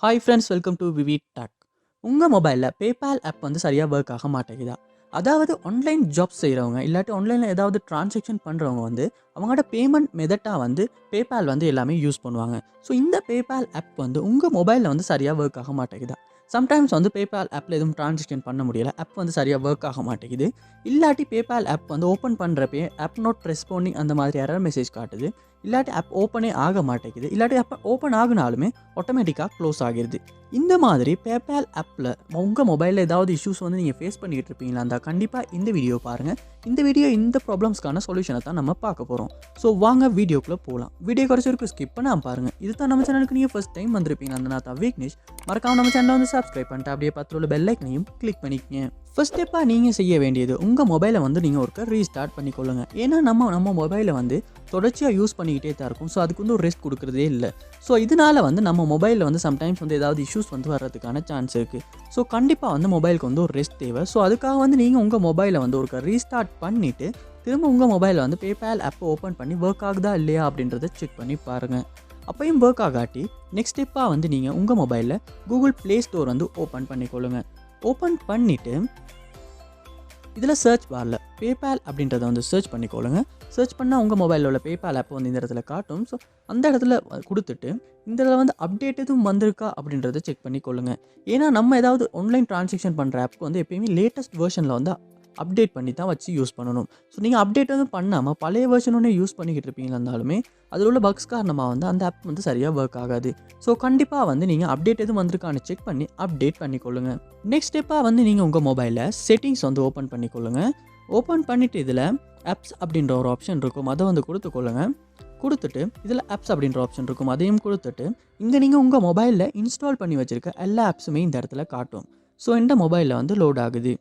Hi friends, welcome to VividTech. உங்கள் மொபைலில் PayPal app வந்து சரியாக ஒர்க் ஆக மாட்டேங்குதா? அதாவது ஆன்லைன் ஜாப்ஸ் செய்கிறவங்க இல்லாட்டி ஆன்லைனில் ஏதாவது டிரான்சாக்ஷன் பண்ணுறவங்க வந்து அவங்களோட பேமெண்ட் மெத்தட்டாக வந்து பேபால் வந்து எல்லாமே யூஸ் பண்ணுவாங்க. ஸோ இந்த பேபால் ஆப் வந்து உங்கள் மொபைலில் வந்து சரியாக ஒர்க் ஆக மாட்டேங்குதா? சம்டைம்ஸ் வந்து பேபால் ஆப்பில் எதுவும் டிரான்சாக்ஷன் பண்ண முடியல, ஆப் வந்து சரியாக ஒர்க் ஆக மாட்டேங்குது. இல்லாட்டி பேபால் ஆப் வந்து ஓப்பன் பண்ணுறப்பே ஆப் நாட் ரெஸ்பாண்டிங் அந்த மாதிரி எரர் மெசேஜ் காட்டுது. இல்லாட்டி ஆப் ஓப்பனே ஆக மாட்டேங்குது. இல்லாட்டி ஆப் ஓப்பன் ஆகுனாலுமே ஆட்டோமேட்டிக்காக க்ளோஸ் ஆகிடுது. இந்த மாதிரி பேபால் ஆப்பில் உங்கள் மொபைலில் ஏதாவது இஷ்யூஸ் வந்து நீங்கள் ஃபேஸ் பண்ணிக்கிட்டு இருப்பீங்களா இருந்தால் கண்டிப்பாக இந்த வீடியோ பாருங்கள். இந்த வீடியோ இந்த ப்ராப்ளம்ஸ்க்கான சொல்யூஷனை தான் நம்ம பார்க்க போகிறோம். ஸோ வாங்க வீடியோக்குள்ளே போகலாம். வீடியோ குறைச்சி வரைக்கும் ஸ்கிப் பண்ணாமல் பாருங்கள். இது தான் நம்ம சேனலுக்கு நீங்கள் ஃபஸ்ட் டைம் வந்திருப்பீங்க அந்த நான் தான் விக்னேஷ். மறக்காம நம்ம சேனலை வந்து சப்ஸ்கிரைப் பண்ணிட்டு அப்படியே பக்கத்தில் உள்ள பெல் ஐக்கனையும் கிளிக் பண்ணிக்கங்க. ஃபர்ஸ்ட் ஸ்டெப்பாக நீங்கள் செய்ய வேண்டியது உங்கள் மொபைலை வந்து நீங்கள் ஒருக்க ரீஸ்டார்ட் பண்ணிக்கொள்ளுங்க. ஏன்னா நம்ம மொபைலை வந்து தொடர்ச்சியாக யூஸ் பண்ணிக்கிட்டே தான் இருக்கும். ஸோ அதுக்கு வந்து ஒரு ரெஸ்ட் கொடுக்குறதே இல்லை. ஸோ இதனால் வந்து நம்ம மொபைலில் வந்து சம்டைம்ஸ் வந்து ஏதாவது இஷ்யூஸ் வந்து வர்றதுக்கான சான்ஸ் இருக்குது. ஸோ கண்டிப்பாக வந்து மொபைலுக்கு வந்து ஒரு ரெஸ்ட் தேவை. ஸோ அதுக்காக வந்து நீங்கள் உங்கள் மொபைலை வந்து ஒரு ரீஸ்டார்ட் பண்ணிவிட்டு திரும்ப உங்கள் மொபைலில் வந்து பேபால் ஆப்பை ஓப்பன் பண்ணி ஒர்க் ஆகுதா இல்லையா அப்படின்றத செக் பண்ணி பாருங்கள். அப்பையும் ஒர்க் ஆகாட்டி நெக்ஸ்ட் ஸ்டெப்பாக வந்து நீங்கள் உங்கள் மொபைலில் கூகுள் ப்ளே ஸ்டோர் வந்து ஓப்பன் பண்ணிக்கொள்ளுங்க. ஓப்பன் பண்ணிவிட்டு இதில் சர்ச் பாரில் பேபால் அப்படின்றத வந்து சர்ச் பண்ணிக்கொள்ளுங்க. சர்ச் பண்ணால் உங்கள் மொபைலில் உள்ள பேபால் ஆப் வந்து இந்த இடத்துல காட்டும். ஸோ அந்த இடத்துல கொடுத்துட்டு இந்த இடத்துல வந்து அப்டேட் எதுவும் வந்திருக்கா அப்படின்றத செக் பண்ணிக்கொள்ளுங்க. ஏன்னா நம்ம ஏதாவது ஆன்லைன் டிரான்சாக்ஷன் பண்ணுற ஆப்க்கு வந்து எப்பயுமே லேட்டஸ்ட் வெர்ஷனில் வந்து அப்டேட் பண்ணி தான் வச்சு யூஸ் பண்ணணும். ஸோ நீங்கள் அப்டேட் வந்து பண்ணாமல் பழைய வெர்ஷன் ஒன்றே யூஸ் பண்ணிக்கிட்டு இருப்பீங்களா இருந்தாலுமே அதில் உள்ள பக்ஸ் காரணமாக வந்து அந்த ஆப் வந்து சரியாக ஒர்க் ஆகாது. ஸோ கண்டிப்பாக வந்து நீங்கள் அப்டேட் எதுவும் வந்திருக்கான்னு செக் பண்ணி அப்டேட் பண்ணிக்கொள்ளுங்க. நெக்ஸ்ட் ஸ்டெப்பாக வந்து நீங்கள் உங்கள் மொபைலில் செட்டிங்ஸ் வந்து ஓப்பன் பண்ணிக்கொள்ளுங்க. ஓப்பன் பண்ணிவிட்டு இதில் ஆப்ஸ் அப்படின்ற ஒரு ஆப்ஷன் இருக்கும், அதை வந்து கொடுத்துக்கொள்ளுங்க. கொடுத்துட்டு இதில் ஆப்ஸ் அப்படின்ற ஆப்ஷன் இருக்கும், அதையும் கொடுத்துட்டு இங்கே நீங்கள் உங்கள் மொபைலில் இன்ஸ்டால் பண்ணி வச்சுருக்க எல்லா ஆப்ஸுமே இந்த இடத்துல காட்டும். ஸோ இந்த மொபைலில் வந்து லோட் ஆகுது.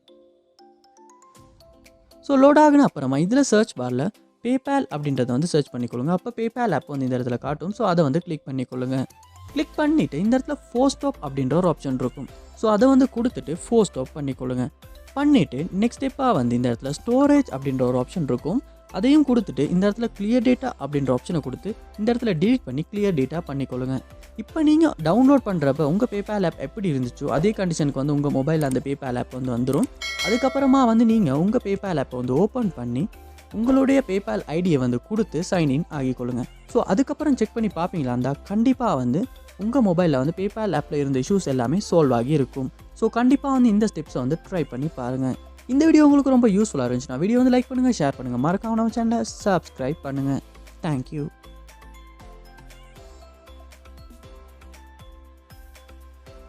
ஸோ லோட் ஆகுன அப்புறமா இதில் சர்ச் பாரில் பேபால் அப்படின்றத வந்து சர்ச் பண்ணிக்கொள்ளுங்க. அப்போ பேபால் ஆப் வந்து இந்த இடத்துல காட்டும். ஸோ அதை வந்து கிளிக் பண்ணிக்கொள்ளுங்க. கிளிக் பண்ணிவிட்டு இந்த இடத்துல ஃபோர் ஸ்டாப் அப்படின்ற ஒரு ஆப்ஷன் இருக்கும். ஸோ அதை வந்து கொடுத்துட்டு ஃபோர் ஸ்டாப் பண்ணிக்கொள்ளுங்க. பண்ணிவிட்டு நெக்ஸ்ட் ஸ்டெப்பாக வந்து இந்த இடத்துல ஸ்டோரேஜ் அப்படின்ற ஒரு ஆப்ஷன் இருக்கும், அதையும் கொடுத்துட்டு இந்த இடத்துல கிளியர் டேட்டா அப்படின்ற ஆப்ஷனை கொடுத்து இந்த இடத்துல டிலீட் பண்ணி கிளியர் டேட்டா பண்ணிக்கொள்ளுங்க. இப்போ நீங்கள் டவுன்லோட் பண்ணுறப்ப உங்கள் பேபால் ஆப் எப்படி இருந்துச்சோ அதே கண்டிஷனுக்கு வந்து உங்கள் மொபைலில் அந்த பேபால் ஆப் வந்து வந்துடும். அதுக்கப்புறமா வந்து நீங்கள் உங்கள் பேபால் ஆப்பை வந்து ஓப்பன் பண்ணி உங்களுடைய பேபால் ஐடியை வந்து கொடுத்து சைன்இன் ஆகிக்கொள்ளுங்க. ஸோ அதுக்கப்புறம் செக் பண்ணி பார்ப்பீங்களா இருந்தால் கண்டிப்பாக வந்து உங்கள் மொபைலில் வந்து பேபால் ஆப்பில் இருந்த இஷ்யூஸ் எல்லாமே சால்வ் ஆகி இருக்கும். ஸோ கண்டிப்பாக வந்து இந்த ஸ்டெப்ஸை வந்து ட்ரை பண்ணி பாருங்கள். இந்த வீடியோ உங்களுக்கு ரொம்ப யூஸ்ஃபுல்லாக இருந்துச்சுன்னா வீடியோ வந்து லைக் பண்ணுங்கள், ஷேர் பண்ணுங்கள், மறக்காம நம்ம சேனலை சப்ஸ்கிரைப் பண்ணுங்கள். தேங்க்யூ.